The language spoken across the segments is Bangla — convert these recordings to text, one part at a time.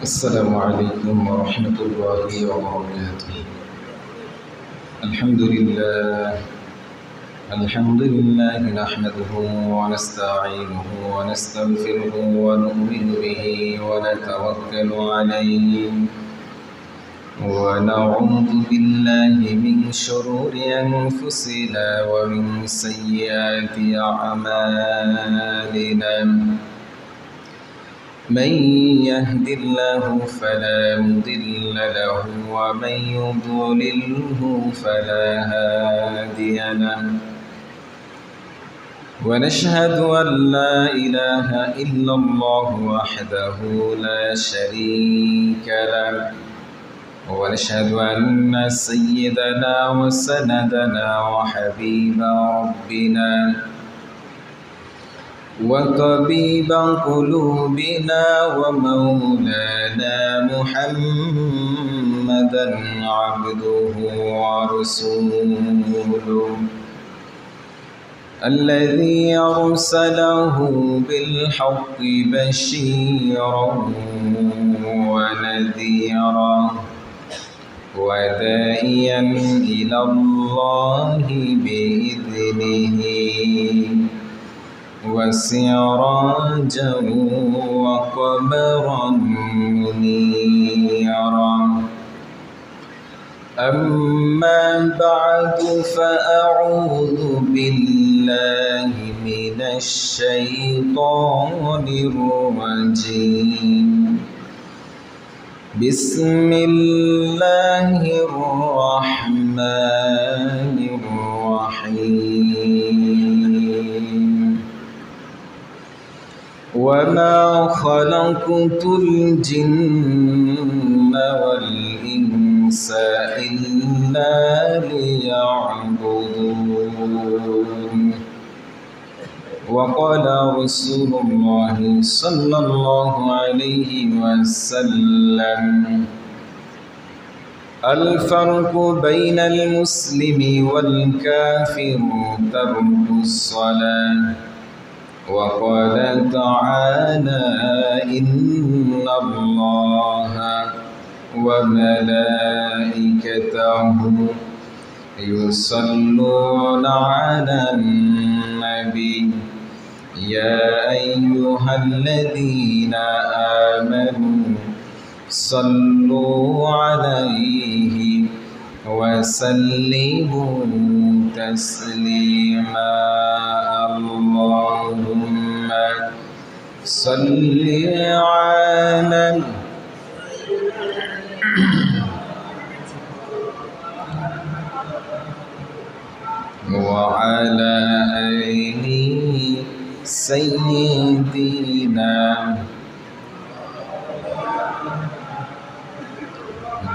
السلام عليكم ورحمة الله وبركاته. الحمد لله نحمده ونستعينه ونستغفره ونؤمن به ونتوكل عليه ونعوذ بالله من شرور أنفسنا ومن سيئات أعمالنا. من يهد الله فلا مضل له ومن يضلله فلا هادي له، ونشهد أن لا إله إلا الله وحده لا شريك له، ونشهد أن سيدنا وسندنا وحبيب ربنا وطبيب قلوبنا ومولانا محمدا عبده ورسوله الذي أرسله بالحق بشيرا ونذيرا وداعيا إلى الله بإذنه وسراجا وقمرا منيرا. أما بعد فأعوذ بالله من الشيطان الرجيم. بسم الله الرحمن الرحيم. وما خلقت الجن والإنس إلا ليعبدون. وقال رسول الله صلى الله عليه وسلم: الفرق بين المسلم والكافر ترك الصلاة. وقال تعالى: إن الله وملائكته يصلون على النبي يا أيها الذين آمنوا صلوا عليه وسلموا تسليما. اللهم صل على وعلى آل سيدنا.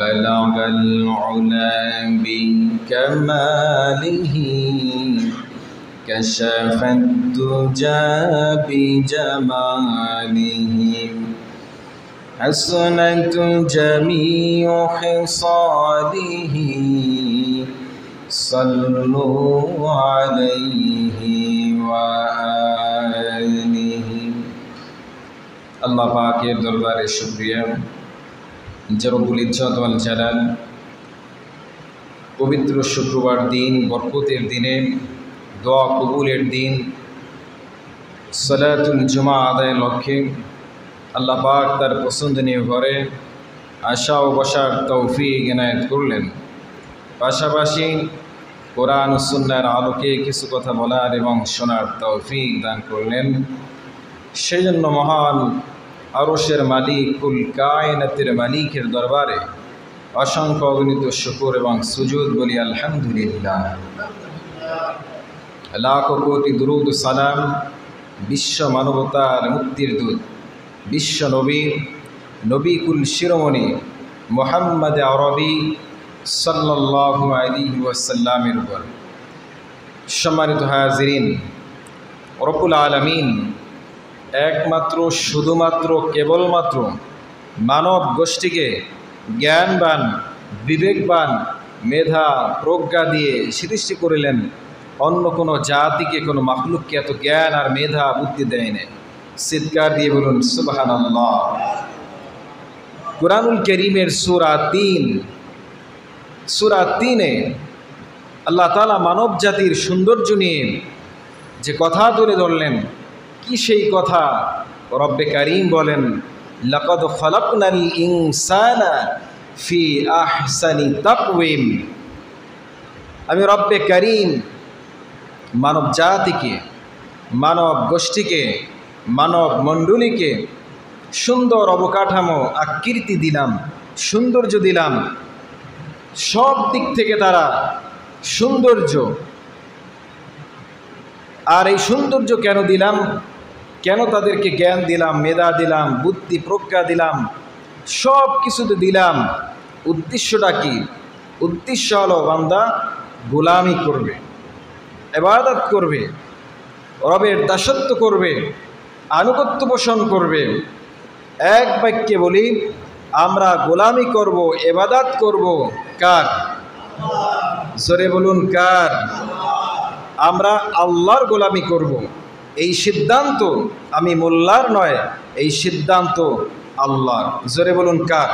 بلغ العلا بكماله كشف الدجى بجماله حسنت جميع خصاله صلوا عليه وآله। আল্লাহ পাকের দরবারে শুকরিয়া যে রব্বুল ইজ্জত ওয়াল জালাল পবিত্র শুক্রবার দিন, বরকতের দিনে, দোয়া কবুলের দিন, সালাতুল জুমা আদায়ের লক্ষ্যে আল্লাহ পাক তার পছন্দনীয় ঘরে আসা ও বসার তৌফিক এনায়েত করলেন। পাশাপাশি কোরআন ও সুন্নাহর আলোকে কিছু কথা বলার এবং শোনার তৌফিক দান করলেন। সেই জন্য মহান আরশের মালিক, কুল কায়নাতের মালিকের দরবারে অসংখ্য অগণিত শুকর এবং সুজুদ বলি আলহামদুলিল্লাহ। লাখো কোটি দুরুদ ও সালাম বিশ্ব মানবতার মুক্তির দূত, বিশ্ব নবী কুল শিরোমণি মুহাম্মদ আরবি সাল্লাল্লাহু আলাইহি ওয়াসাল্লামের উপর। সম্মানিত হাজিরিন, রব্বুল আলামিন একমাত্র শুধুমাত্র কেবলমাত্র মানব গোষ্ঠীকে জ্ঞানবান, বিবেকবান, মেধা প্রজ্ঞা দিয়ে সৃষ্টি করিলেন। অন্য কোনো জাতিকে, কোনো মাখলুককে এত জ্ঞান আর মেধা বুদ্ধি দেয় না। চিৎকার দিয়ে বলুন সুবহানাল্লাহ। কুরআনুল কারীমের সূরা 3 আল্লাহ তাআলা মানব জাতির সৌন্দর্য নিয়ে যে কথা তুলে ধরলেন, কি সেই কথা? রব্বে কারীম বলেন, লাকাদ খালাকনাল ইনসানা ফি আহসানি তাকওয়িম। আমি রব্বে কারীম মানব জাতিকে, মানব গোষ্ঠীকে, মানব মণ্ডলীকে সুন্দর অবকাঠামো আকৃতি দিলাম, সৌন্দর্য দিলাম, সব দিক থেকে তারা সৌন্দর্য। আর এই সৌন্দর্য কেন দিলাম? কেন তাদেরকে জ্ঞান দিলাম, মেধা দিলাম, বুদ্ধি প্রজ্ঞা দিলাম, সব কিছুতে দিলাম? উদ্দেশ্যটা কি? উদ্দেশ্য হলো বান্দা গোলামি করবে, ইবাদত করবে, রবের দাসত্ব করবে, আনুগত্য পোষণ করবে। এক বাক্যে বলি, আমরা গোলামি করব, ইবাদত করব কার? জোরে বলুন কার? আমরা আল্লাহর গোলামি করব। এই সিদ্ধান্ত আমি মোল্লার নয়, এই সিদ্ধান্ত আল্লাহর। জোরে বলুন কার?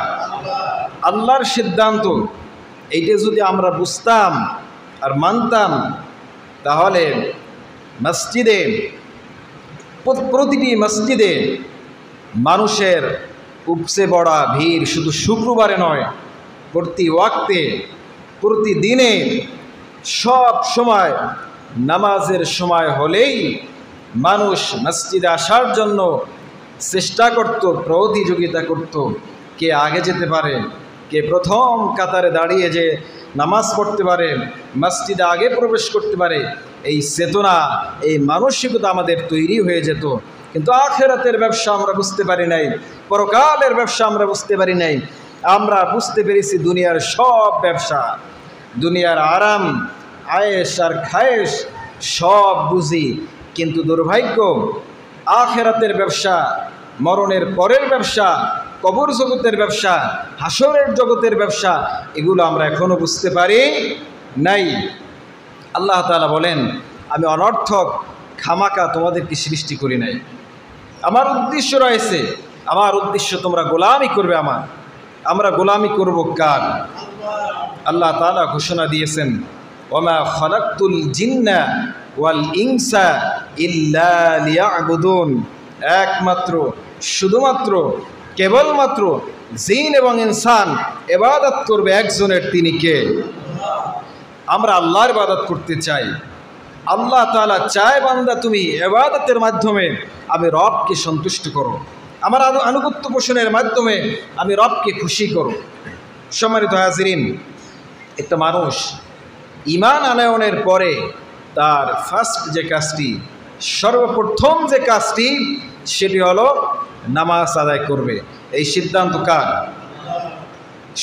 আল্লাহর সিদ্ধান্ত। এইটা যদি আমরা বুঝতাম আর মানতাম, তাহলে মসজিদে, প্রতিটি মসজিদে মানুষের উপচে পড়া ভিড় শুধু শুক্রবারে নয়, প্রতি ওয়াক্তে, প্রতিদিনে, সব সময় নামাজের সময় হলেই মানুষ মসজিদে আসার জন্য চেষ্টা করত, প্রতিযোগিতা করত, কে আগে যেতে পারে, কে প্রথম কাতারে দাঁড়িয়ে যে নামাজ পড়তে পারে, মসজিদে আগে প্রবেশ করতে পারে। এই চেতনা, এই মানসিকতা আমাদের তৈরি হয়ে যেত। কিন্তু আখিরাতের ব্যবসা আমরা বুঝতে পারি নাই, পরকালের ব্যবসা আমরা বুঝতে পারি নাই। আমরা বুঝতে পেরেছি দুনিয়ার সব ব্যবসা, দুনিয়ার আরাম, আয়েশ আর খায়েশ সব বুঝি, কিন্তু দুর্ভাগ্য আখিরাতের ব্যবসা, মরণের পরের ব্যবসা, কবর জগতের ব্যবসা, হাসরের জগতের ব্যবসা, এগুলো আমরা এখনো বুঝতে পারি নাই। আল্লাহ তাআলা বলেন, আমি অনর্থক খামাকা তোমাদেরকে সৃষ্টি করি নাই, আমার উদ্দেশ্য রয়েছে। আমার উদ্দেশ্য তোমরা গোলামি করবে আমার। আমরা গোলামি করব কার? আল্লাহ তাআলা ঘোষণা দিয়েছেন, ওমা খালাকতুল জিন্না ওয়াল ইনসা ইল্লা লিয়াবুদুন। একমাত্র, শুধুমাত্র, কেবলমাত্র জিন এবং ইনসান ইবাদত করবে একজনের, তিনি কে? আমরা আল্লাহর ইবাদত করতে চাই। আল্লাহ তাআলা চায় বান্দা তুমি ইবাদতের মাধ্যমে আমি রবকে সন্তুষ্ট করো, আমার আনুগত্য পোষণের মাধ্যমে আমি রবকে খুশি করো। সম্মানিত হাজিরিন, একটা মানুষ ঈমান আনয়নের পরে তার ফার্স্ট যে কাজটি, সর্বপ্রথম যে কাজটি, সেটি হলো নামাজ আদায় করবে। এই সিদ্ধান্ত কার?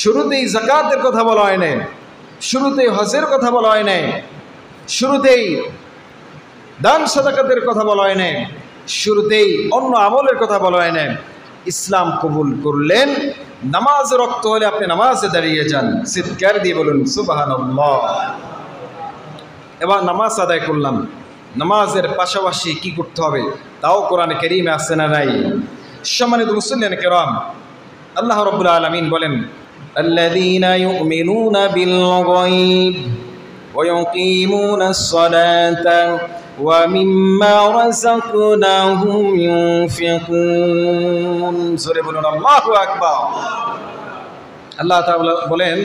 শুরুতেই যাকাতের কথা বলা হয় নাই, শুরুতেই হজের কথা বলা হয় নাই, শুরুতেই দান সাদাকাতের কথা বলা হয় নাই, শুরুতেই অন্য আমলের কথা বলা হয় নাই। ইসলাম কবুল করলেন, নামাজ রক্ত হলে আপনি নামাজে দাঁড়িয়ে যান, চিৎকার দিয়ে বলুন সুবহানাল্লাহ। এবার নামাজ আদায় করলাম, নামাজের পাশাপাশি কি করতে হবে তাও কোরআনে কারীমে আছে না নাই? সম্মানিত মুসলিম কেরাম, আল্লাহ রাব্বুল আলামিন বলেন, আল্লাযীনা ইউমিনুনা বিল গায়ব ওয়া ইয়াকিমুনাস সালাতা ওয়া মিম্মা রাযাকনাহুম ইউনফিকুন। জোরে বলুন আল্লাহু আকবার। আল্লাহ তাআলা বলেন,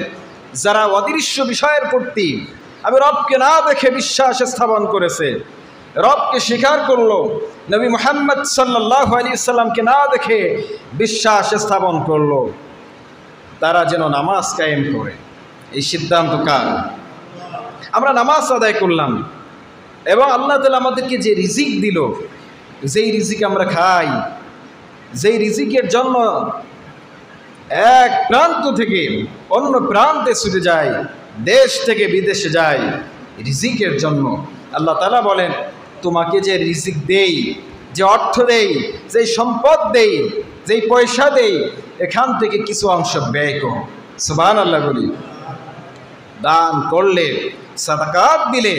যারা অদৃশ্য বিষয়ের প্রতি আমি রবকে না দেখে বিশ্বাস স্থাপন করেছে, রবকে স্বীকার করলো, নবী মুহাম্মদ সাল্লাল্লাহু আলাইহি সাল্লামকে না দেখে বিশ্বাস স্থাপন করলো, তারা যেন নামাজ কায়েম করে। এই সিদ্ধান্ত কার? আমরা নামাজ আদায় করলাম এবং আল্লাহ তাআলা আমাদেরকে যে রিজিক দিল, যেই রিজিক আমরা খাই, যেই রিজিকের জন্য এক প্রান্ত থেকে অন্য প্রান্তে ছুটে যায়, দেশ থেকে বিদেশে যায়, রিজিকের জন্য। আল্লাহ তাআলা বলেন, তোমাকে যে রিজিক দেই, যে অর্থ দেই, যেই সম্পদ দেই, যেই পয়সা দেই, এখান থেকে কিছু অংশ ব্যয় করো। সুবহানাল্লাহ বলি। দান করলে, সাদাকাত দিলে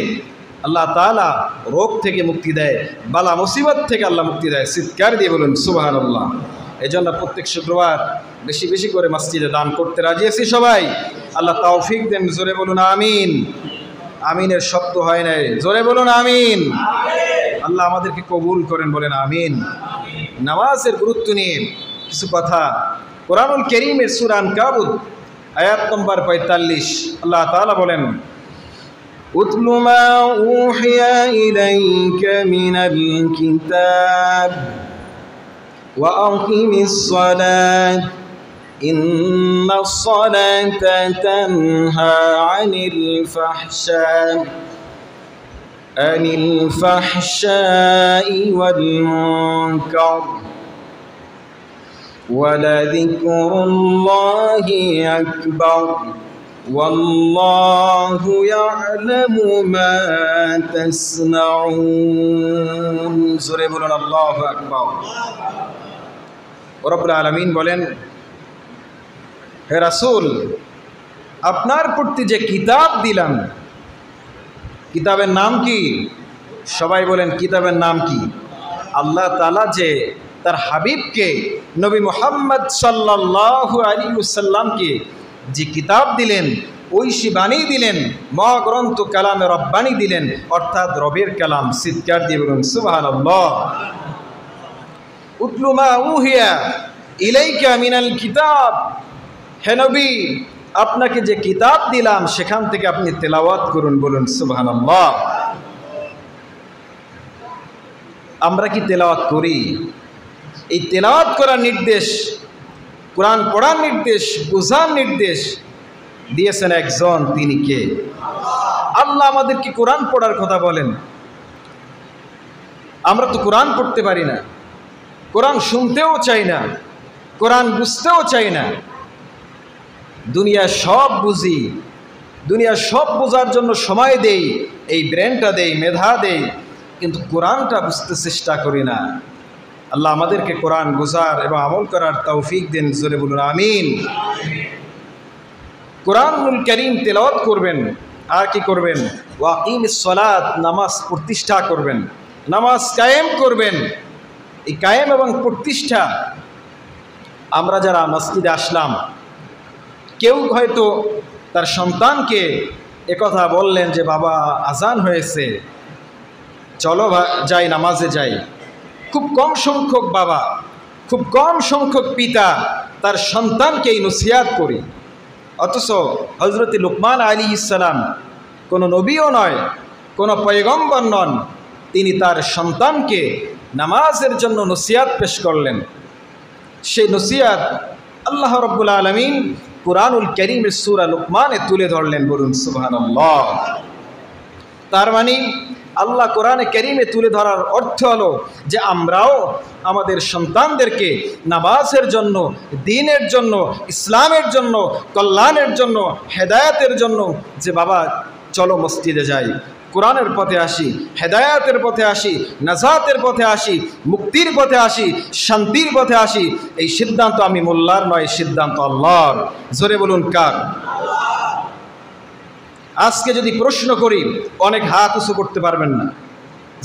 আল্লাহ তাআলা রোগ থেকে মুক্তি দেয়, বালা মুসিবত থেকে আল্লাহ মুক্তি দেয়। চিৎকার দিয়ে বলুন সুবহানাল্লাহ। এজন্য প্রত্যেক শুক্রবার বেশি বেশি করে মসজিদে দান করতে রাজি আছি সবাই। আল্লাহ তৌফিক দেন, জোরে বলুন আমিন। আমিনের শব্দ হয় নাই, জোরে বলুন আমিন। আল্লাহ আমাদেরকে কবুল করেন, বলেন আমিন। নামাজের গুরুত্ব নিয়ে কিছু কথা। কোরআনুল কারীমের সূরা আনকাবুত আয়াত নম্বর 45 আল্লাহ তাআলা বলেন, উতলু মা উহিয়া ইলাইকা মিনাল কিতাব ওয়া আকিমিস সালাত ইন্নাস সালাতা তানহা আনিল ফাহশাই ওয়াল মুনকার ولذكر الله أكبر والله يعلم ما تسمعون سورة بولن الله أكبر রব্বুল আলামিন বলেন, হে রাসূল, আপনার প্রতি যে কিতাব দিলাম, কিতাবের নাম কি? সবাই বলেন কিতাবের নাম কি? আল্লাহ তাআলা যে তার হাবিবকে নবী মুহাম্মদ সাল্লাল্লাহু আলাইহি ওয়াসাল্লামকে যে কিতাব দিলেন, ঐশী বাণী দিলেন, মহাগ্রন্থ কালামে রব্বানি দিলেন, অর্থাৎ রবের কালাম। চিৎকার দিয়ে বলুন সুবহানাল্লাহ। উতলু মা উহিয়া ইলাইকা মিনাল কিতাব, হে নবী, আপনাকে যে কিতাব দিলাম সেখান থেকে আপনি তেলাওয়াত করুন, বলুন সুবহানাল্লাহ। আমরা কি তেলাওয়াত করি? এই তেলাওয়াত করার নির্দেশ, কোরআন পড়ার নির্দেশ, বোঝার নির্দেশ দিয়েছেন একজন, তিনি কে? আল্লাহ আমাদেরকে কোরআন পড়ার কথা বলেন। আমরা তো কোরআন পড়তে পারি না, কোরআন শুনতেও চাই না, কোরআন বুঝতেও চাই না। দুনিয়া সব বুঝি, দুনিয়া সব বোঝার জন্য সময় দেই, এই ব্রেনটা দেই, মেধা দেই, কিন্তু কোরআনটা বুঝতে চেষ্টা করি না। আল্লাহ আমাদেরকে কোরআন বোঝার এবং আমল করার তৌফিক দেন, জোরে বলুন আমিন। কোরআনুল কারীম তেলাওয়াত করবেন, আর কি করবেন? ওয়া আকিমিস সালাত, নামাজ প্রতিষ্ঠা করবেন, নামাজ কায়েম করবেন। এই কায়েম এবং প্রতিষ্ঠা, আমরা যারা মসজিদে আসলাম, কেউ হয়তো তার সন্তানকে একথা বললেন যে বাবা আজান হয়েছে, চলো যাই নামাজে যাই। খুব কম সংখ্যক বাবা, খুব কম সংখ্যক পিতা তার সন্তানকে এই নসিহত করি। অথচ হযরত লুকমান আলাইহিস সালাম কোনো নবীও নয়, কোনো পয়গম্বর নন, তিনি তার সন্তানকে নামাজের জন্য নসিহত পেশ করলেন। সেই নসিহত আল্লাহ রাব্বুল আলামিন কুরআনুল কারীমের সূরা লুকমানে তুলে ধরলেন, বলুন সুবহানাল্লাহ। তার মানে আল্লাহ কোরআনে কারীমে তুলে ধরার অর্থ হলো যে আমরাও আমাদের সন্তানদেরকে নামাজের জন্য, দ্বীনের জন্য, ইসলামের জন্য, কল্যাণের জন্য, হেদায়েতের জন্য, যে বাবা চলো মসজিদে যাই, কোরআনের পথে আসি, হেদায়েতের পথে আসি, নাজাতের পথে আসি, মুক্তির পথে আসি, শান্তির পথে আসি, এই সিদ্ধান্ত আমি মোল্লার নয়, সিদ্ধান্ত আল্লাহর। জোরে বলুন কার? আজকে যদি প্রশ্ন করি, অনেক হাত উঁচু করতে পারবেন না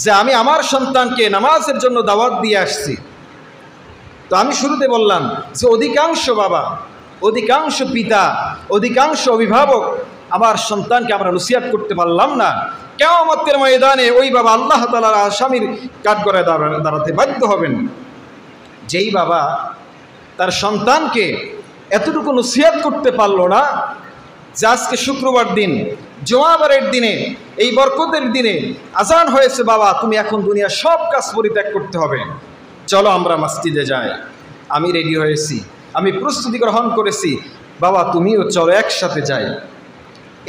যে আমি আমার সন্তানকে নামাজের জন্য দাওয়াত দিয়ে আসছি। তো আমি শুরুতে বললাম যে অধিকাংশ বাবা, অধিকাংশ পিতা, অধিকাংশ অভিভাবক আমার সন্তানকে আমরা নসিহত করতে পারলাম না। কিয়ামতের ময়দানে ওই বাবা আল্লাহ তাআলার আসামির কাঠগড়ায় দাঁড়াতে বাধ্য হবেন। যেই বাবা তার সন্তানকে এতটুকু নসিহত করতে পারলো না যে আজকে শুক্রবার দিন, জুমাবারের দিনে, এই বরকতের দিনে আজান হয়েছে, বাবা তুমি এখন দুনিয়ার সব কাজ পরিত্যাগ করতে হবে, চলো আমরা মসজিদে যাই, আমি রেডি হয়েছি, আমি প্রস্তুতি গ্রহণ করেছি, বাবা তুমিও চলো একসাথে যাই।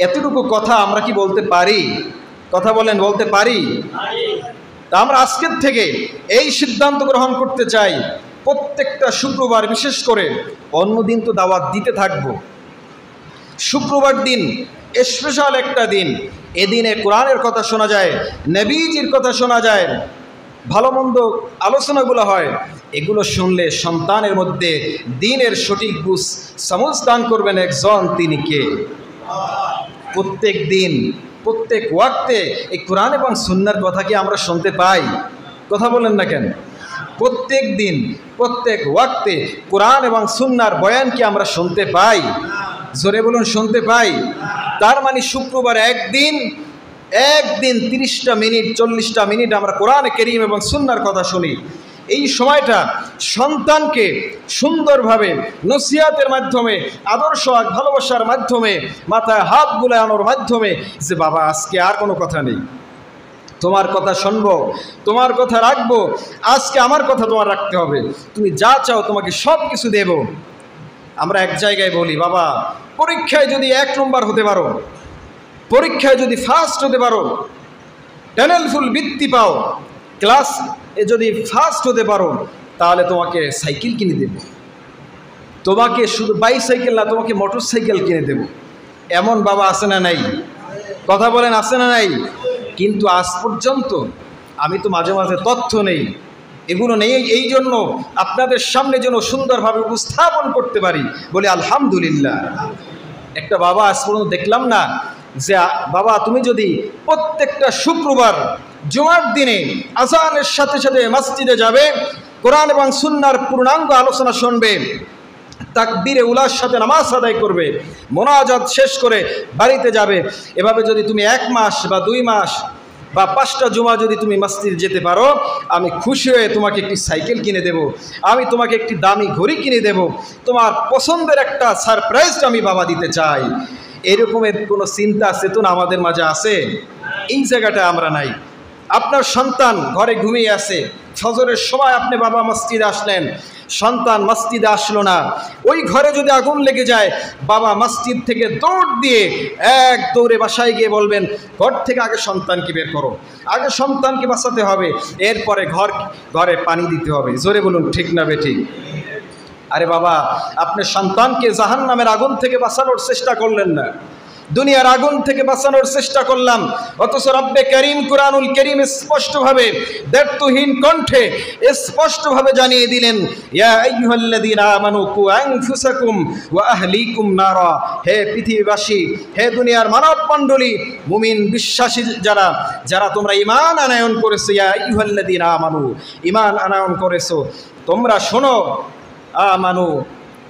এতটুকু কথা আমরা কি বলতে পারি? কথা বলেন, বলতে পারি? তা আমরা আজকের থেকে এই সিদ্ধান্ত গ্রহণ করতে চাই, প্রত্যেকটা শুক্রবার, বিশেষ করে অন্য দিন তো দাওয়াত দিতে থাকবো, শুক্রবার দিন স্পেশাল একটা দিন, এদিনে কোরআনের কথা শোনা যায়, নবীজির কথা শোনা যায়, ভালো মন্দ আলোচনাগুলো হয়। এগুলো শুনলে সন্তানের মধ্যে দ্বীনের সঠিক বুঝ সমঝ দান করবেন একজন, তিনি কে? প্রত্যেক দিন, প্রত্যেক ওয়াক্তে এই কোরআন এবং সুন্নাহর কথা কি আমরা শুনতে পাই? কথা বলেন না কেন? প্রত্যেক দিন প্রত্যেক ওয়াক্তে কোরআন এবং সুন্নাহর বয়ান কি আমরা শুনতে পাই? জোরে বলুন, শুনতে পাই। তার মানে শুক্রবার একদিন 30টা মিনিট 40টা মিনিট আমরা কোরআন কারীম এবং সুন্নাহর কথা শুনি। এই সময়টা সন্তানকে সুন্দরভাবে নসিহতের মাধ্যমে, আদর্শ ভালোবাসার মাধ্যমে, মাথায় হাত বুলানোর মাধ্যমে, যে বাবা আজকে আর কোনো কথা নেই, তোমার কথা শুনবো, তোমার কথা রাখবো, আজকে আমার কথা তোমার রাখতে হবে, তুমি যা চাও তোমাকে সব কিছু দেব। আমরা এক জায়গায় বলি, বাবা পরীক্ষায় যদি 1 নম্বর হতে পারো, পরীক্ষায় যদি ফার্স্ট হতে পারো, টানেল ফুল বৃত্তি পাও, ক্লাস যদি ফার্স্ট হতে পারো, তাহলে তোমাকে সাইকেল কিনে দেব, তোমাকে শুধু বাইসাইকেল না, তোমাকে মোটর সাইকেল কিনে দেব। এমন বাবা আছে না নাই? কথা বলেন, আছে না নাই? কিন্তু আজ পর্যন্ত আমি তো মাঝে মাঝে তথ্য নেই, এগুলো নেই, এই জন্য আপনাদের সামনে যেন সুন্দরভাবে উপস্থাপন করতে পারি, বলে আলহামদুলিল্লাহ। একটা বাবা আজ পর্যন্ত দেখলাম না যে বাবা তুমি যদি প্রত্যেকটা শুক্রবার জুমার দিনে আযানের সাথে সাথে মসজিদে যাবে, কোরআন এবং সুন্নাহর পূর্ণাঙ্গ আলোচনা শুনবে, তাকবীরে উলার সাথে নামাজ আদায় করবে, মোনাজাত শেষ করে বাড়িতে যাবে, এভাবে যদি তুমি 1 মাস বা 2 মাস বা 5টা জুমা যদি তুমি মসজিদে যেতে পারো, আমি খুশি হয়ে তোমাকে একটি সাইকেল কিনে দেব, আমি তোমাকে একটি দামি ঘড়ি কিনে দেব, তোমার পছন্দের একটা সারপ্রাইজ আমি বাবা দিতে চাই। এরকমের কোনো চিন্তা চেতনা আমাদের মাঝে আছে? এই জায়গাটা আমরা নাই। আপনার সন্তান ঘরে ঘুমিয়ে আছে, ফজরের সময় আপনি বাবা মসজিদে আসলেন, সন্তান মসজিদে আসলো না, ওই ঘরে যদি আগুন লেগে যায়, বাবা মসজিদ থেকে দৌড় দিয়ে এক দৌড়ে বাসায় গিয়ে বলবেন, ঘর থেকে আগে সন্তানকে বের করো, আগে সন্তানকে বাঁচাতে হবে, এরপরে ঘরে পানি দিতে হবে। জোরে বলুন, ঠিক না বেঠিক? আরে বাবা, আপনি সন্তানকে জাহান্নামের আগুন থেকে বাঁচানোর চেষ্টা করলেন না, দুনিয়ার আগুন থেকে বাঁচানোর চেষ্টা করলাম, অথচ রব্বে কারীম কুরআনুল কারীম স্পষ্টভাবে দ্ব্যর্থহীন কণ্ঠে স্পষ্টভাবে জানিয়ে দিলেন, ইয়া আইয়ুহাল্লাযীনা আমানু কু আনফুসাকুম ওয়া আহলিকুম নারা। হে পৃথিবীবাসী, হে দুনিয়ার মানব মণ্ডলী, মুমিন বিশ্বাসী যারা তোমরা ঈমান আনয়ন করেছো, ইয়া আইয়ুহাল্লাযীনা আমানু, ঈমান আনয়ন করেছো, তোমরা শোনো, আমানু,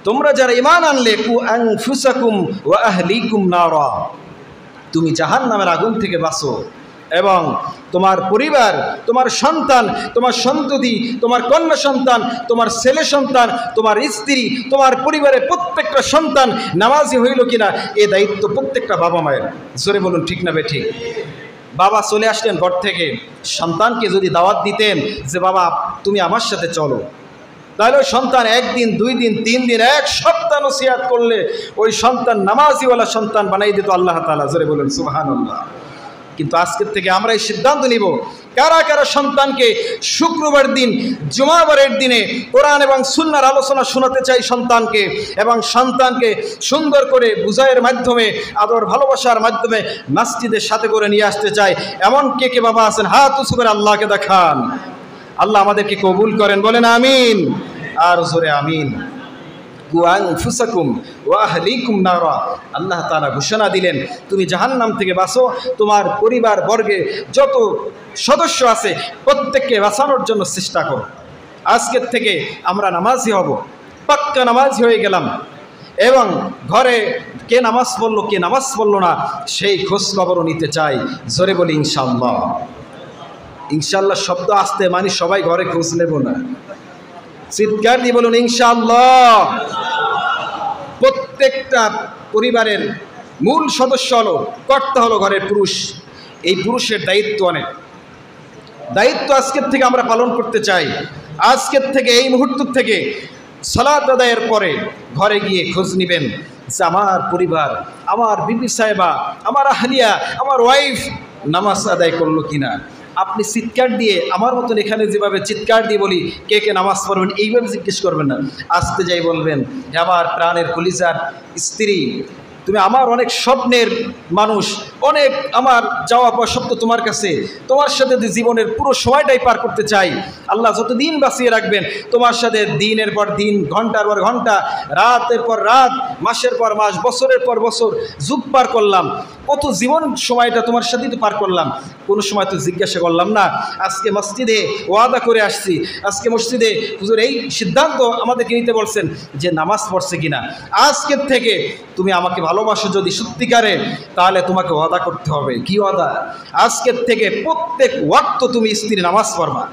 তোমরা যারা ঈমান আনলে, কু আনফুসাকুম ওয়া আহলিকুম নারা, তুমি জাহান্নামের আগুন থেকে বাঁচো, এবং তোমার পরিবার, তোমার সন্তান, তোমার সন্ততি, তোমার কন্যা সন্তান, তোমার ছেলে সন্তান, তোমার স্ত্রী, তোমার পরিবারের প্রত্যেকটা সন্তান নামাজি হইল কিনা, এ দায়িত্ব প্রত্যেকটা বাবা মায়ের। জোরে বলুন, ঠিক না বেঠিক? বাবা চলে আসলেন ঘর থেকে, সন্তানকে যদি দাওয়াত দিতেন যে বাবা তুমি আমার সাথে চলো, তাহলে ওই সন্তান 1 দিন 2 দিন 3 দিন 1 সপ্তাহ নসিহত করলে ওই সন্তান নামাজিওয়ালা সন্তান বানাই দিত আল্লাহ তাআলা। জোরে বলুন সুবহানাল্লাহ। কিন্তু আজকের থেকে আমরা এই সিদ্ধান্ত নিব, কারা কারা সন্তানকে শুক্রবার দিন জুমাবারের দিনে কোরআন এবং সুন্নাহর আলোচনা শোনাতে চাই সন্তানকে, এবং সন্তানকে সুন্দর করে বুঝাইয়ের মাধ্যমে, আদর ভালোবাসার মাধ্যমে মসজিদের সাথে করে নিয়ে আসতে চাই। এমন কে কে বাবা আছেন? হাত উঁচু করে আল্লাহকে দেখান। আল্লাহ আমাদেরকে কবুল করেন, বলেন আমিন, আর জোরে আমিন। কু আনফুসাকুম ওয়া আহলিকুম নারা, আল্লাহ তাআলা ঘোষণা দিলেন, তুমি জাহান্নাম থেকে বাঁচো, তোমার পরিবার বর্গে যত সদস্য আছে প্রত্যেককে বাঁচানোর জন্য চেষ্টা করো। আজকের থেকে আমরা নামাজি হব, পাক্কা নামাজি হয়ে গেলাম, এবং ঘরে কে নামাজ পড়লো কে নামাজ পড়লো না সেই খোঁজ খবরও নিতে চাই। জোরে বলি ইনশাআল্লাহ। ইনশাআল্লাহ শব্দ আসতে মানে সবাই ঘরে খোঁজ নেব না, চিৎকার দিয়ে বলুন ইনশাআল্লাহ। প্রত্যেকটা পরিবারের মূল সদস্য হলো, কর্তা হলো ঘরের পুরুষ। এই পুরুষের দায়িত্ব অনেক, দায়িত্ব আজকের থেকে আমরা পালন করতে চাই। আজকের থেকে, এই মুহূর্ত থেকে সালাত আদায়ের পরে ঘরে গিয়ে খোঁজ নেবেন যে আমার পরিবার, আমার বিবি সাহেবা, আমার আহলিয়া, আমার ওয়াইফ নামাজ আদায় করলো কিনা। আপনি চিৎকার দিয়ে, আমার মতন এখানে যেভাবে চিৎকার দিয়ে বলি কে কে নামাজ পড়বেন, এইভাবে জিজ্ঞেস করবেন না, আসতে যাই বলবেন যে আমার প্রাণের কলিজার স্ত্রী তুমি আমার অনেক স্বপ্নের মানুষ, অনেক আমার চাওয়া পাওয়া স্বপ্ন তোমার কাছে, তোমার সাথে জীবনের পুরো সময়টাই পার করতে চাই। আল্লাহ যতদিন বাঁচিয়ে রাখবেন তোমার সাথে দিনের পর দিন, ঘন্টার পর ঘন্টা, রাতের পর রাত, মাসের পর মাস, বছরের পর বছর যুগ পার করলাম, কত জীবন সময়টা তোমার সাথেই তো পার করলাম। কোনো সময় তো জিজ্ঞাসা করলাম না? আজকে মসজিদে ওয়াদা করে আসছি, আজকে মসজিদে হুজুর এই সিদ্ধান্ত আমাদেরকে নিতে বলছেন যে নামাজ পড়ছে কিনা। আজকের থেকে তুমি আমাকে ভালোবাসো যদি সত্যিকারে, তাহলে তোমাকে ওয়াদা করতে হবে। কি ওয়াদা? আজকের থেকে প্রত্যেক ওয়াক্ত তুমি স্ত্রী নামাজ পড়বা।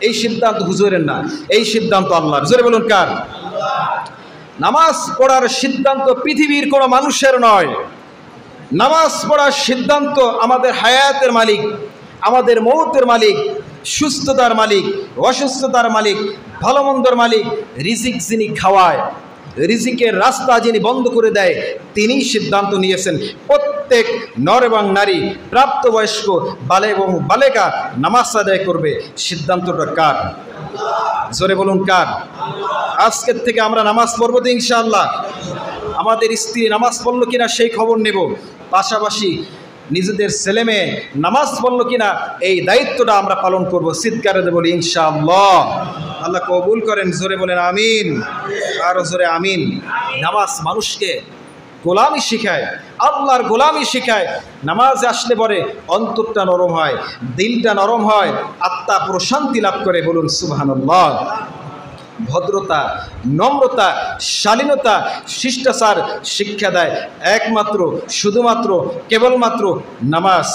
এই সিদ্ধান্ত হুজুরের না, এই সিদ্ধান্ত আল্লাহর। জোরে বলুন কার? নামাজ পড়ার সিদ্ধান্ত পৃথিবীর কোনো মানুষের নয়। নামাজ পড়ার সিদ্ধান্ত আমাদের হায়াতের মালিক, আমাদের মৌতের মালিক, সুস্থতার মালিক, অসুস্থতার মালিক, ভালো মন্দর মালিক, রিজিক যিনি খাওয়ায়, রিজিকের রাস্তা যিনি বন্ধ করে দেয়, তিনিই সিদ্ধান্ত নিয়েছেন প্রত্যেক নর এবং নারী, প্রাপ্তবয়স্ক বালে এবং বালেকা নামাজ আদায় করবে। সিদ্ধান্তটা কার? জোরে বলুন কার? আজকের থেকে আমরা নামাজ পড়বো তো ইনশাআল্লাহ। আমাদের স্ত্রী নামাজ পড়লো কিনা সেই খবর নেব, পাশাপাশি নিজেদের ছেলে মেয়ে নামাজ পড়লো কিনা এই দায়িত্বটা আমরা পালন করব। চিৎকারে বলি ইনশাআল্লাহ। আল্লাহ কবুল করেন। জোরে বলেন আমিন, আরো জোরে আমিন। নামাজ মানুষকে গোলামি শিখায়, আল্লাহর গোলামি শিখায়। নামাজ আসলে পরে অন্তরটা নরম হয়, দিলটা নরম হয়, আত্মা প্রশান্তি লাভ করে। বলুন সুবহানাল্লাহ। ভদ্রতা, নম্রতা, শালীনতা, শিষ্টাচার শিক্ষা দেয় একমাত্র, শুধুমাত্র, কেবলমাত্র নামাজ,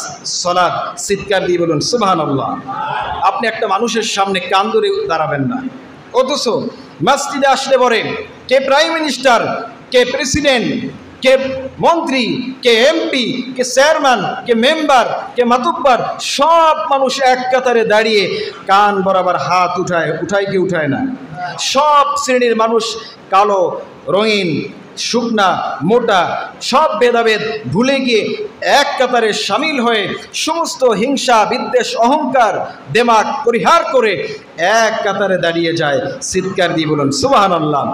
সালাত। চিৎকার দিয়ে বলুন সুবহানাল্লাহ। আপনি একটা মানুষের সামনে কান ধরে দাঁড়াবেন না, অথচ মসজিদে আসলে পরে কে প্রাইম মিনিস্টার, কে প্রেসিডেন্ট, কে মন্ত্রী, কে এমপি, কে চেয়ারম্যান, কে মেম্বার, কে মাতুব্বার, সব মানুষ এক কাতারে দাঁড়িয়ে কান বরাবর হাত উঠায় কি উঠায় না? সব শ্রেণীর মানুষ, কালো, রঙিন, শুকনা, মোটা, সব ভেদাভেদ ভুলে গিয়ে এক কাতারে সামিল হয়ে সমস্ত হিংসা, বিদ্বেষ, অহংকার, দেমাগ পরিহার করে এক কাতারে দাঁড়িয়ে যায়। চিৎকার দিয়ে বলুন সুবহানাল্লাহ।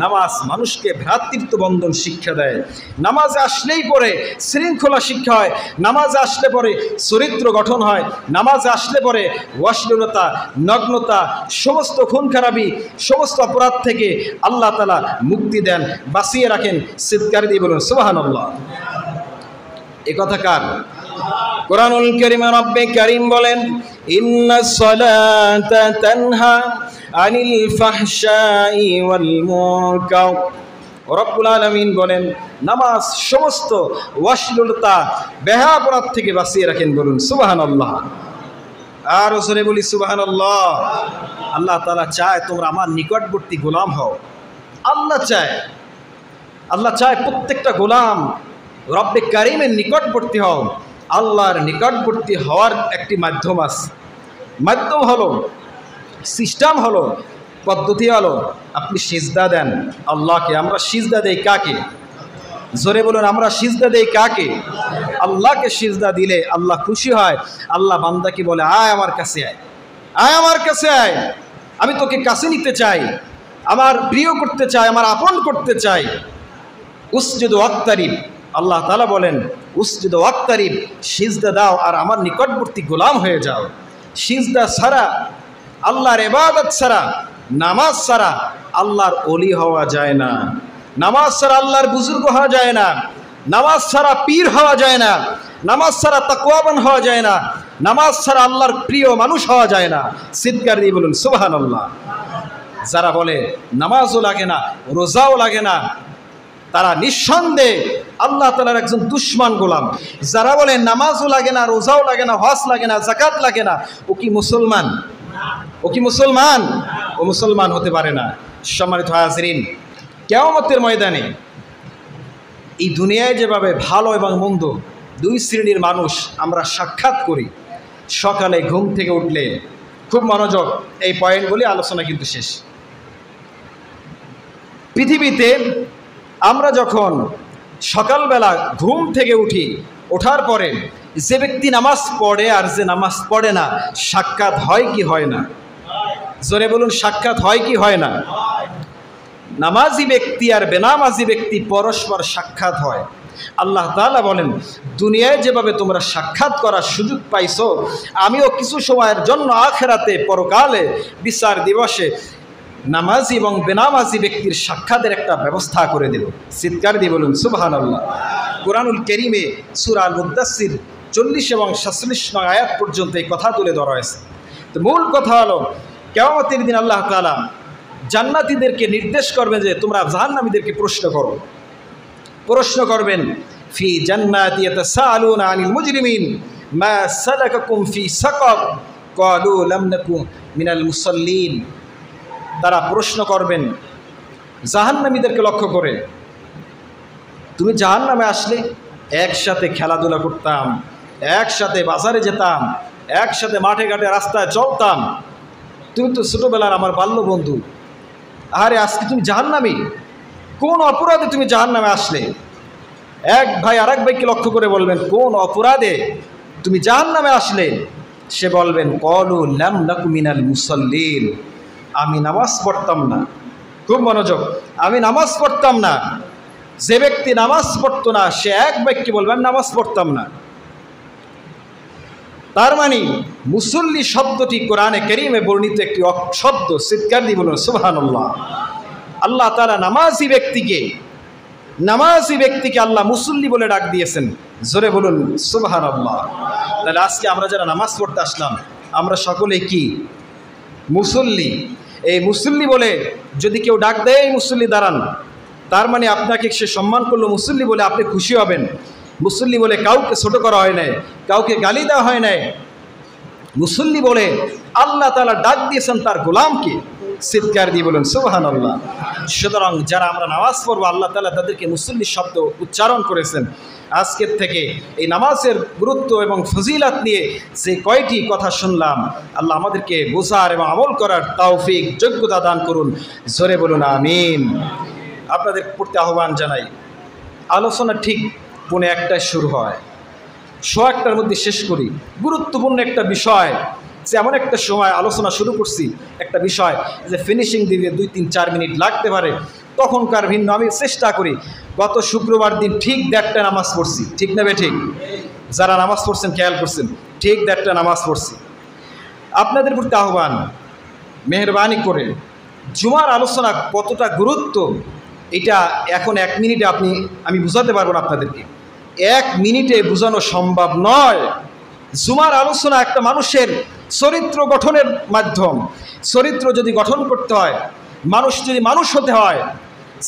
নামাজ মানুষকে ভ্রাতৃত্ব বন্ধন শিক্ষা দেয়। নামাজে আসলেই পরে শৃঙ্খলা শিক্ষা হয়, নামাজে আসলে পরে চরিত্র গঠন হয়, নামাজে আসলে পরে অশ্লীলতা, নগ্নতা, সমস্ত খুন খারাপি, সমস্ত অপরাধ থেকে আল্লাহ তাআলা মুক্তি দেন, বাঁচিয়ে রাখেন। চিৎকার দিয়ে বলুন সুবহানাল্লাহ। এ কথা কার? কোরআনুল কারীমে রব্বে কারীম বলেন, ইন্নাস সালাতা তানহা আনিল ফাহশাই ওয়াল মুনকার। রব্বুল আলামিন বলেন নামাজ সমস্ত অশ্লীলতা, বেহায়াপনার থেকে বাঁচিয়ে রাখেন। বলুন সুবহানাল্লাহ। আর জোরে বলি সুবহানাল্লাহ। আল্লাহ তাআলা চায় তোমরা আমার নিকটবর্তী গোলাম হও। আল্লাহ চায় প্রত্যেকটা গোলাম রব্বে কারীমের নিকটবর্তী হও। আল্লাহর নিকটবর্তী হওয়ার একটি মাধ্যম আছে, মাধ্যম হলো, সিস্টেম হলো, পদ্ধতি হলো আপনি সিজদা দেন আল্লাহকে। আমরা সিজদা দেই কাকে? জোরে বলুন, আমরা সিজদা দেই কাকে? আল্লাহকে। সিজদা দিলে আল্লাহ খুশি হয়। আল্লাহ বান্দাকে বলে, আয় আমার কাছে আয়, আয় আমার কাছে আয়, আমি তোকে কাছে নিতে চাই, আমার প্রিয় করতে চাই, আমার আপন করতে চাই। উসজুদু ওয়াক্তারিব, আল্লাহ তাআলা বলেন উসজুদু ওয়াক্তারিব, সিজদা দাও আর আমার নিকটবর্তী গোলাম হয়ে যাও। সিজদা ছাড়া, আল্লাহর ইবাদত ছাড়া, নামাজ ছাড়া আল্লাহর ওলি হওয়া যায় না। নামাজ ছাড়া আল্লাহর বুজুর্গ হওয়া যায় না। নামাজ ছাড়া পীর হওয়া যায় না। নামাজ ছাড়া তাকওয়াবান হওয়া যায় না। নামাজ ছাড়া আল্লাহর প্রিয় মানুষ হওয়া যায় না। চিৎকার দিয়ে বলুন সুবহানাল্লাহ। যারা বলে নামাজও লাগে না, রোজাও লাগে না, তারা নিঃসন্দেহে আল্লাহ তাআলার একজন দুশমন গোলাম। যারা বলে নামাজও লাগে না, রোজাও লাগে না, হজ লাগে না, যাকাত লাগে না, ও কি মুসলমান? ও কি মুসলমান? ও মুসলমান হতে পারে না। সম্মানিত হাজরিন, কিয়ামতের ময়দানে এই দুনিয়ায় যেভাবে ভালো এবং মন্দ দুই শ্রেণীর মানুষ আমরা সাক্ষাৎ করি, সকালে ঘুম থেকে উঠলে, খুব মনোযোগ, এই পয়েন্টগুলি আলোচনা কিন্তু শেষ। পৃথিবীতে আমরা যখন সকালবেলা ঘুম থেকে উঠি, ওঠার পরে যে ব্যক্তি নামাজ পড়ে আর যে নামাজ পড়ে না, সাক্ষাৎ হয় কি হয় না? জোরে বলুন, সাক্ষাৎ হয় কি হয় না? নামাজি ব্যক্তি আর বেনামাজি ব্যক্তি পরস্পর সাক্ষাৎ হয়। আল্লাহ তাআলা বলেন, দুনিয়ায় যেভাবে তোমরা সাক্ষাৎ করার সুযোগ পাইছো, আমিও কিছু সময়ের জন্য আখিরাতে পরকালে বিচার দিবসে নামাজি এবং বেনামাজি ব্যক্তির সাক্ষাতের একটা ব্যবস্থা করে দেব। চিৎকার দিয়ে বলুন সুবহানাল্লাহ। কোরআনুল কারীমে সূরা আল মুদ্দাসসির 40 এবং 46 নং আয়াত পর্যন্ত এই কথা তুলে ধরা হয়েছে। তো মূল কথা হলো, কিয়ামতের দিন আল্লাহ তাআলা জান্নাতীদেরকে নির্দেশ করবেন যে তোমরা জাহান্নামীদেরকে প্রশ্ন করবেন, ফি জান্নাতি ইয়াতাসাআলুনা আনিল মুজরিমিন মা সালাকাকুম ফি সাকার ক্বালু লাম নাকু মিনাল মুসাল্লিন। তারা প্রশ্ন করবেন জাহান্নামীদেরকে লক্ষ্য করে, তুমি জাহান্নামে আসলে একসাথে খেলাধুলা করতাম, একসাথে বাজারে যেতাম, একসাথে মাঠে ঘাটে রাস্তায় চলতাম, তুমি তো ছোটোবেলার আমার বাল্য বন্ধু, আরে আজকে তুমি জাহান্নামী, কোন অপরাধে তুমি জাহান্নামে আসলে? এক ভাই আরেক ভাইকে লক্ষ্য করে বলবেন, কোন অপরাধে তুমি জাহান্নামে আসলে? সে বলবেন, ক্বালু লাম নাকু মিনাল মুসাল্লিন, আমি নামাজ পড়তাম না। খুব মনোযোগ, আমি নামাজ পড়তাম না। যে ব্যক্তি নামাজ পড়তো না সে এক ব্যক্তি বলবেন নামাজ পড়তাম না। তার মানে মুসল্লি শব্দটি কোরআনে কারীমে বর্ণিত একটি শব্দ। চিৎকার দিয়ে বলুন সুবহানাল্লাহ। আল্লাহ তাআলা নামাজি ব্যক্তিকে আল্লাহ মুসল্লি বলে ডাক দিয়েছেন। জোরে বলুন সুবহানাল্লাহ। তাহলে আজকে আমরা যারা নামাজ পড়তে আসলাম, আমরা সকলে কি মুসল্লি? এই মুসল্লি বলে যদি কেউ ডাক দেয় মুসল্লি দাঁড়ান, তার মানে আপনাকে সে সম্মান করলো মুসল্লি বলে আপনি খুশি হবেন। মুসল্লি বলে কাউকে ছোট করা হয় নাই, কাউকে গালি দেওয়া হয় নাই। মুসল্লি বলে আল্লাহ তাআলা ডাক দিয়েছেন তার গোলামকে। চিৎকার দিয়ে বলুন সুবহানাল্লাহ। সুতরাং যারা আমরা নামাজ পড়বো, আল্লাহ তাআলা তাদেরকে মুসল্লি শব্দ উচ্চারণ করেছেন। আজকের থেকে এই নামাজের গুরুত্ব এবং ফজিলাত নিয়ে যে কয়টি কথা শুনলাম, আল্লাহ আমাদেরকে বোঝার এবং আমল করার তৌফিক যোগ্যতা দান করুন। জোরে বলুন আমিন। আপনাদের পড়তে আহ্বান জানাই, আলোচনা ঠিক 1:45 শুরু হয়, 1:15 মধ্যে শেষ করি। গুরুত্বপূর্ণ একটা বিষয়, যে এমন একটা সময় আলোচনা শুরু করছি, একটা বিষয় যে ফিনিশিং দিতে 2-3-4 মিনিট লাগতে পারে, তখনকার ভিন্ন আমি চেষ্টা করি। গত শুক্রবার দিন ঠিক 1:30টা নামাজ পড়ছি, ঠিক নেবে ঠিক? যারা নামাজ পড়ছেন খেয়াল করছেন, ঠিক 1:30টা নামাজ পড়ছি। আপনাদের প্রতি আহ্বান, মেহরবানি করে জুমার আলোচনা কতটা গুরুত্ব এটা এখন 1 মিনিটে আমি বুঝাতে পারবো না আপনাদেরকে। 1 মিনিটে বোঝানো সম্ভব নয়। জুমার আলোচনা একটা মানুষের চরিত্র গঠনের মাধ্যম। চরিত্র যদি গঠন করতে হয়, মানুষ যদি মানুষ হতে হয়,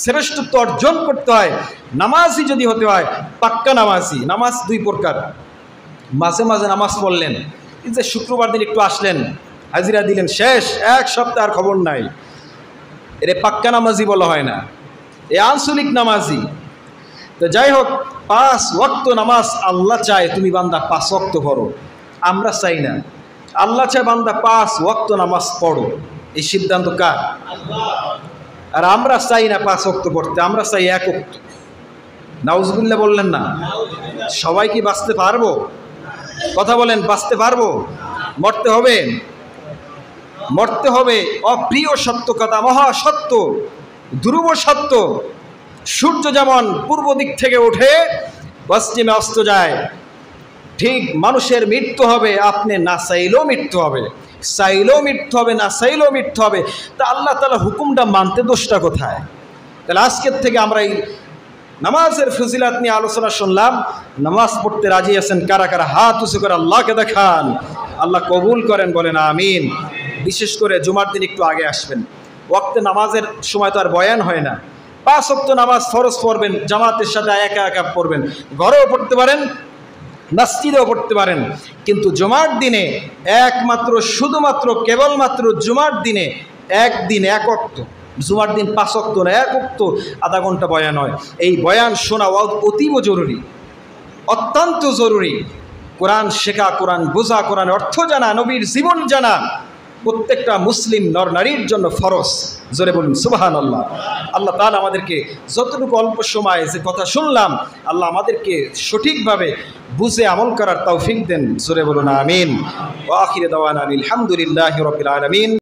শ্রেষ্ঠত্ব অর্জন করতে হয়, নামাজি যদি হতে হয়, পাক্কা নামাজি। নামাজ 2 প্রকার। মাঝে মাঝে নামাজ পড়লেন, এই যে শুক্রবার দিন একটু আসলেন, হাজিরা দিলেন, শেষ 1 সপ্তাহ আর খবর নাই, এরে পাক্কা নামাজি বলা হয় না, এ আঞ্চলিক নামাজি। তো যাই হোক, 5 ওয়াক্ত নামাজ আল্লাহ চায় তুমি বান্দা 5 ওয়াক্ত পড়ো, আমরা চাই না। আল্লাহ চায় বান্দা 5 ওয়াক্ত নামাজ পড়ো, এই সিদ্ধান্ত কার? আর আমরা চাই না 5 ওয়াক্ত পড়তে, আমরা চাই 1 ওয়াক্ত। নাউজুবিল্লাহ বললেন না? সবাই কি বাঁচতে পারবো? কথা বলেন, বাঁচতে পারবো? মরতে হবে, মরতে হবে। অপ্রিয় সত্য কথা, মহা সত্য, ধ্রুব সত্য। সূর্য যেমন পূর্ব দিক থেকে ওঠে পশ্চিমে অস্ত যায়, ঠিক মানুষের মৃত্যু হবে। আপনি না চাইলেও মৃত্যু হবে, চাইলেও মৃত্যু হবে, না চাইলেও মৃত্যু হবে। তা আল্লাহ তাআলা হুকুমটা মানতে দোষটা কোথায়? তাহলে আজকের থেকে আমরা এই নামাজের ফজিলাত নিয়ে আলোচনা শুনলাম। নামাজ পড়তে রাজি আছেন কারা কারা? হাত উঁচু করে আল্লাহকে দেখান, আল্লাহ কবুল করেন, বলেন আমিন। বিশেষ করে জুমার দিন একটু আগে আসবেন। ওয়াক্তে নামাজের সময় তো আর বয়ান হয় না। 5 ওয়াক্ত নামাজ ফরজ পড়বেন, জামাতের সাথে একা একা পড়বেন, ঘরেও পড়তে পারেন, মসজিদেও পড়তে পারেন। কিন্তু জুমার দিনে একমাত্র শুধুমাত্র কেবলমাত্র জুমার দিনে একদিন 1 ওয়াক্ত, জুমার দিন 5 ওয়াক্ত না, 1 ওয়াক্ত আধা ঘন্টা বয়ান হয়। এই বয়ান শোনা অতীব জরুরি, অত্যন্ত জরুরি। কোরআন শেখা, কোরআন বোঝা, কোরআন অর্থ জানা, নবীর জীবন জানা প্রত্যেকটা মুসলিম নর নারীর জন্য ফরজ। জোরে বলুন সুবহানাল্লাহ। আল্লাহ তাআলা আমাদেরকে যতটুকু অল্প সময় যে কথা শুনলাম, আল্লাহ আমাদেরকে সঠিকভাবে বুঝে আমল করার তৌফিক দেন। জোরে বলুন আমিন। ওয়া আখিরু দাওয়ানা আলহামদুলিল্লাহি রাব্বিল আলামিন।